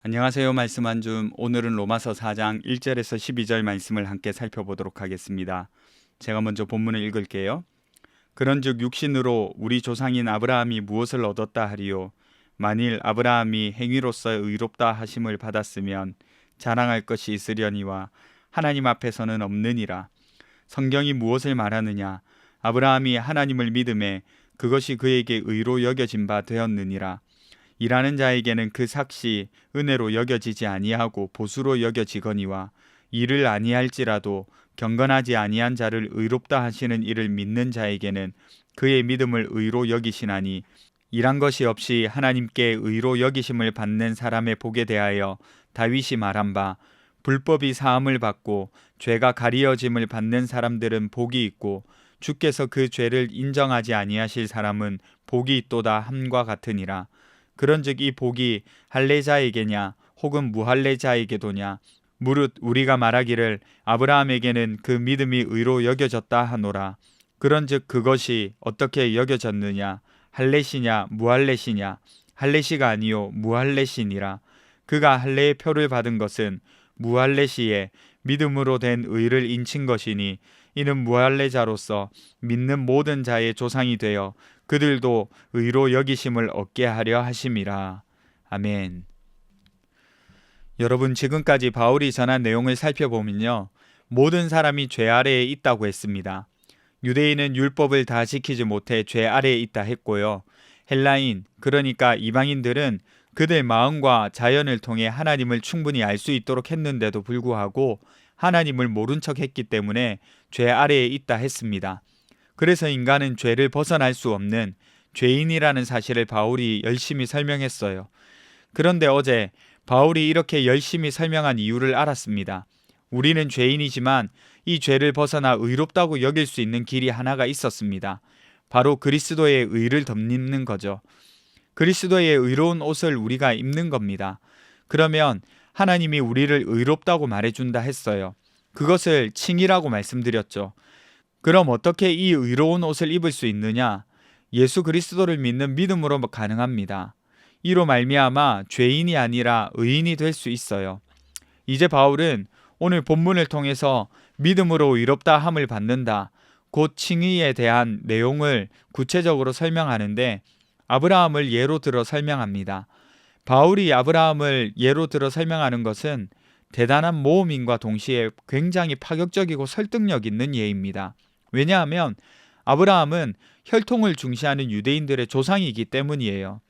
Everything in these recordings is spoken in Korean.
안녕하세요. 말씀 한 줌. 오늘은 로마서 4장 1절에서 12절 말씀을 함께 살펴보도록 하겠습니다. 제가 먼저 본문을 읽을게요. 그런즉 육신으로 우리 조상인 아브라함이 무엇을 얻었다 하리요? 만일 아브라함이 행위로서 의롭다 하심을 받았으면 자랑할 것이 있으려니와 하나님 앞에서는 없느니라. 성경이 무엇을 말하느냐? 아브라함이 하나님을 믿음에 그것이 그에게 의로 여겨진 바 되었느니라. 일하는 자에게는 그 삭시 은혜로 여겨지지 아니하고 보수로 여겨지거니와 일을 아니할지라도 경건하지 아니한 자를 의롭다 하시는 이를 믿는 자에게는 그의 믿음을 의로 여기시나니, 일한 것이 없이 하나님께 의로 여기심을 받는 사람의 복에 대하여 다윗이 말한 바, 불법이 사함을 받고 죄가 가리어짐을 받는 사람들은 복이 있고 주께서 그 죄를 인정하지 아니하실 사람은 복이 있도다 함과 같으니라. 그런즉 이 복이 할례자에게냐 혹은 무할례자에게도냐? 무릇 우리가 말하기를 아브라함에게는 그 믿음이 의로 여겨졌다 하노라. 그런즉 그것이 어떻게 여겨졌느냐? 할례시냐 무할례시냐? 할례시가 아니요 무할례시니라. 그가 할례의 표를 받은 것은 무할례시에 믿음으로 된 의를 인친 것이니, 이는 무할례자로서 믿는 모든 자의 조상이 되어 그들도 의로 여기심을 얻게 하려 하심이라. 아멘. 여러분, 지금까지 바울이 전한 내용을 살펴보면요, 모든 사람이 죄 아래에 있다고 했습니다. 유대인은 율법을 다 지키지 못해 죄 아래에 있다 했고요, 헬라인, 그러니까 이방인들은 그들 마음과 자연을 통해 하나님을 충분히 알 수 있도록 했는데도 불구하고 하나님을 모른 척 했기 때문에 죄 아래에 있다 했습니다. 그래서 인간은 죄를 벗어날 수 없는 죄인이라는 사실을 바울이 열심히 설명했어요. 그런데 어제 바울이 이렇게 열심히 설명한 이유를 알았습니다. 우리는 죄인이지만 이 죄를 벗어나 의롭다고 여길 수 있는 길이 하나가 있었습니다. 바로 그리스도의 의를 덧입는 거죠. 그리스도의 의로운 옷을 우리가 입는 겁니다. 그러면 하나님이 우리를 의롭다고 말해준다 했어요. 그것을 칭의라고 말씀드렸죠. 그럼 어떻게 이 의로운 옷을 입을 수 있느냐? 예수 그리스도를 믿는 믿음으로 가능합니다. 이로 말미암아 죄인이 아니라 의인이 될 수 있어요. 이제 바울은 오늘 본문을 통해서 믿음으로 의롭다 함을 받는다, 곧 칭의에 대한 내용을 구체적으로 설명하는데 아브라함을 예로 들어 설명합니다. 바울이 아브라함을 예로 들어 설명하는 것은 대단한 모험인과 동시에 굉장히 파격적이고 설득력 있는 예입니다. 왜냐하면 아브라함은 혈통을 중시하는 유대인들의 조상이기 때문이에요.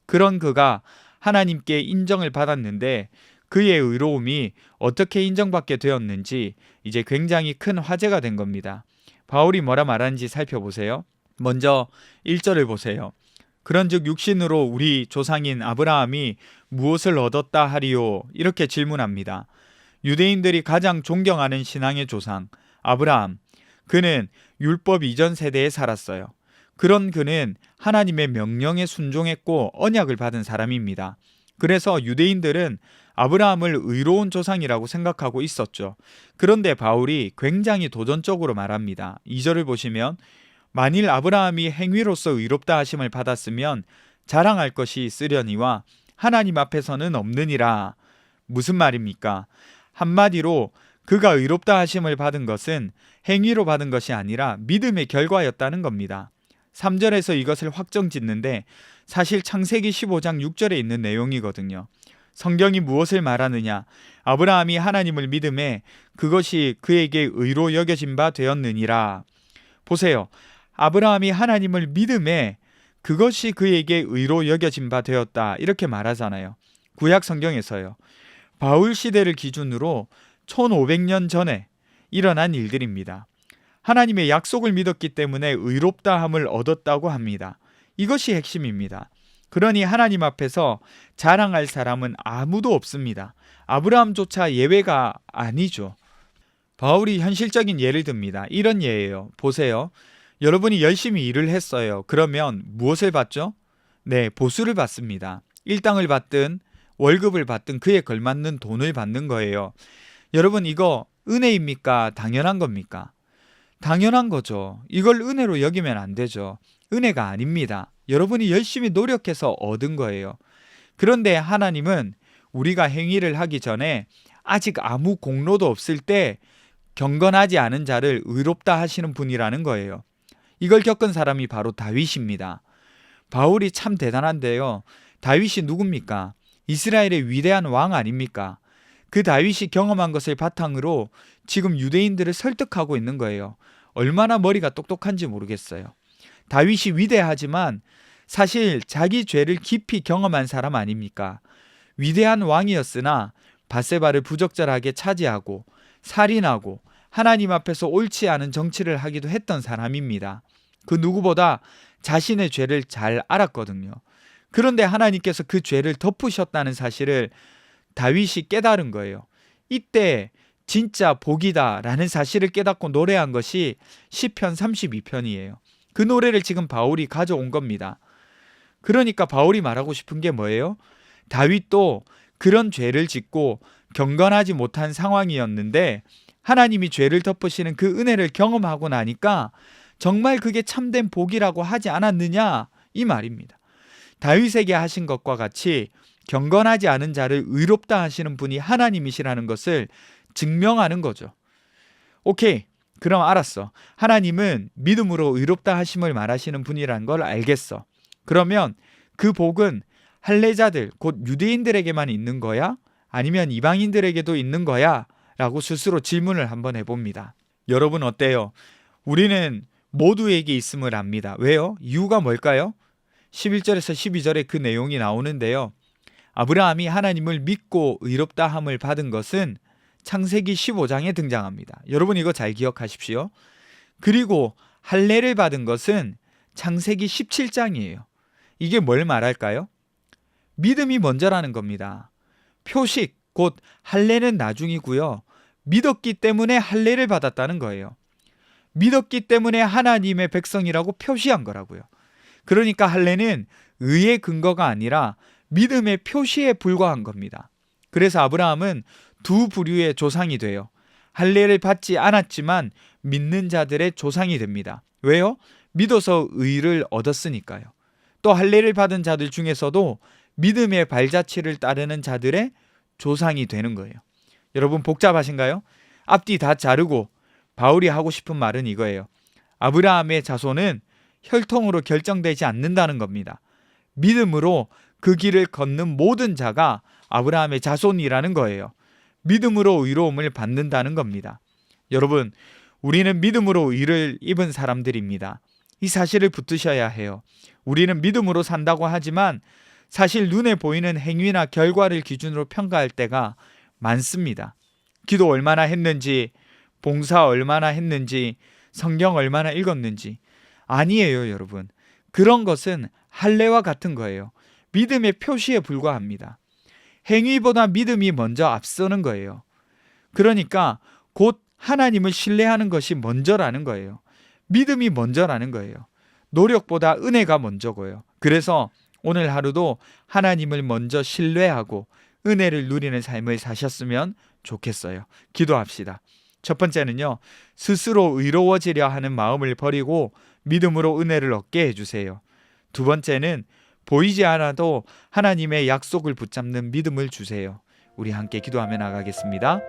그런 그가 하나님께 인정을 받았는데 그의 의로움이 어떻게 인정받게 되었는지 이제 굉장히 큰 화제가 된 겁니다. 바울이 뭐라 말하는지 살펴보세요. 먼저 1절을 보세요. 그런즉 육신으로 우리 조상인 아브라함이 무엇을 얻었다 하리요? 이렇게 질문합니다. 유대인들이 가장 존경하는 신앙의 조상 아브라함, 그는 율법 이전 세대에 살았어요. 그런 그는 하나님의 명령에 순종했고 언약을 받은 사람입니다. 그래서 유대인들은 아브라함을 의로운 조상이라고 생각하고 있었죠. 그런데 바울이 굉장히 도전적으로 말합니다. 2절을 보시면, 만일 아브라함이 행위로서 의롭다 하심을 받았으면 자랑할 것이 있으려니와 하나님 앞에서는 없느니라. 무슨 말입니까? 한마디로 그가 의롭다 하심을 받은 것은 행위로 받은 것이 아니라 믿음의 결과였다는 겁니다. 3절에서 이것을 확정짓는데 사실 창세기 15장 6절에 있는 내용이거든요. 성경이 무엇을 말하느냐? 아브라함이 하나님을 믿음에 그것이 그에게 의로 여겨진 바 되었느니라. 보세요. 아브라함이 하나님을 믿음에 그것이 그에게 의로 여겨진 바 되었다, 이렇게 말하잖아요. 구약 성경에서요. 바울 시대를 기준으로 1500년 전에 일어난 일들입니다. 하나님의 약속을 믿었기 때문에 의롭다함을 얻었다고 합니다. 이것이 핵심입니다. 그러니 하나님 앞에서 자랑할 사람은 아무도 없습니다. 아브라함조차 예외가 아니죠. 바울이 현실적인 예를 듭니다. 이런 예예요. 보세요. 여러분이 열심히 일을 했어요. 그러면 무엇을 받죠? 네, 보수를 받습니다. 일당을 받든 월급을 받든 그에 걸맞는 돈을 받는 거예요. 여러분, 이거 은혜입니까? 당연한 겁니까? 당연한 거죠. 이걸 은혜로 여기면 안 되죠. 은혜가 아닙니다. 여러분이 열심히 노력해서 얻은 거예요. 그런데 하나님은 우리가 행위를 하기 전에 아직 아무 공로도 없을 때 경건하지 않은 자를 의롭다 하시는 분이라는 거예요. 이걸 겪은 사람이 바로 다윗입니다. 바울이 참 대단한데요. 다윗이 누굽니까? 이스라엘의 위대한 왕 아닙니까? 그 다윗이 경험한 것을 바탕으로 지금 유대인들을 설득하고 있는 거예요. 얼마나 머리가 똑똑한지 모르겠어요. 다윗이 위대하지만 사실 자기 죄를 깊이 경험한 사람 아닙니까? 위대한 왕이었으나 밧세바를 부적절하게 차지하고 살인하고 하나님 앞에서 옳지 않은 정치를 하기도 했던 사람입니다. 그 누구보다 자신의 죄를 잘 알았거든요. 그런데 하나님께서 그 죄를 덮으셨다는 사실을 다윗이 깨달은 거예요. 이때 진짜 복이다 라는 사실을 깨닫고 노래한 것이 시편 32편이에요. 그 노래를 지금 바울이 가져온 겁니다. 그러니까 바울이 말하고 싶은 게 뭐예요? 다윗도 그런 죄를 짓고 경건하지 못한 상황이었는데 하나님이 죄를 덮으시는 그 은혜를 경험하고 나니까 정말 그게 참된 복이라고 하지 않았느냐 이 말입니다. 다윗에게 하신 것과 같이 경건하지 않은 자를 의롭다 하시는 분이 하나님이시라는 것을 증명하는 거죠. 오케이, 그럼 알았어. 하나님은 믿음으로 의롭다 하심을 말하시는 분이라는 걸 알겠어. 그러면 그 복은 할례자들, 곧 유대인들에게만 있는 거야? 아니면 이방인들에게도 있는 거야? 라고 스스로 질문을 한번 해봅니다. 여러분 어때요? 우리는 모두에게 있음을 압니다. 왜요? 이유가 뭘까요? 11절에서 12절에 그 내용이 나오는데요. 아브라함이 하나님을 믿고 의롭다 함을 받은 것은 창세기 15장에 등장합니다. 여러분 이거 잘 기억하십시오. 그리고 할례를 받은 것은 창세기 17장이에요. 이게 뭘 말할까요? 믿음이 먼저라는 겁니다. 표식, 곧 할례는 나중이고요. 믿었기 때문에 할례를 받았다는 거예요. 믿었기 때문에 하나님의 백성이라고 표시한 거라고요. 그러니까 할례는 의의 근거가 아니라 믿음의 표시에 불과한 겁니다. 그래서 아브라함은 두 부류의 조상이 돼요. 할례를 받지 않았지만 믿는 자들의 조상이 됩니다. 왜요? 믿어서 의를 얻었으니까요. 또 할례를 받은 자들 중에서도 믿음의 발자취를 따르는 자들의 조상이 되는 거예요. 여러분 복잡하신가요? 앞뒤 다 자르고 바울이 하고 싶은 말은 이거예요. 아브라함의 자손은 혈통으로 결정되지 않는다는 겁니다. 믿음으로 그 길을 걷는 모든 자가 아브라함의 자손이라는 거예요. 믿음으로 의로움을 받는다는 겁니다. 여러분, 우리는 믿음으로 의를 입은 사람들입니다. 이 사실을 붙드셔야 해요. 우리는 믿음으로 산다고 하지만 사실 눈에 보이는 행위나 결과를 기준으로 평가할 때가 많습니다. 기도 얼마나 했는지, 봉사 얼마나 했는지, 성경 얼마나 읽었는지. 아니에요, 여러분. 그런 것은 할례와 같은 거예요. 믿음의 표시에 불과합니다. 행위보다 믿음이 먼저 앞서는 거예요. 그러니까 곧 하나님을 신뢰하는 것이 먼저라는 거예요. 믿음이 먼저라는 거예요. 노력보다 은혜가 먼저고요. 그래서 오늘 하루도 하나님을 먼저 신뢰하고 은혜를 누리는 삶을 사셨으면 좋겠어요. 기도합시다. 첫 번째는요, 스스로 의로워지려 하는 마음을 버리고 믿음으로 은혜를 얻게 해주세요. 두 번째는 보이지 않아도 하나님의 약속을 붙잡는 믿음을 주세요. 우리 함께 기도하며 나가겠습니다.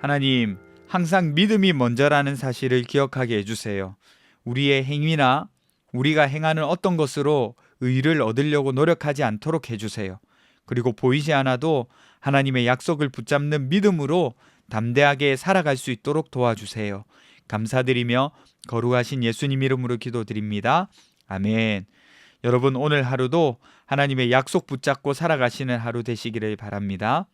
하나님, 항상 믿음이 먼저라는 사실을 기억하게 해주세요. 우리의 행위나 우리가 행하는 어떤 것으로 의를 얻으려고 노력하지 않도록 해주세요. 그리고 보이지 않아도 하나님의 약속을 붙잡는 믿음으로 담대하게 살아갈 수 있도록 도와주세요. 감사드리며 거룩하신 예수님 이름으로 기도드립니다. 아멘. 여러분, 오늘 하루도 하나님의 약속 붙잡고 살아가시는 하루 되시기를 바랍니다.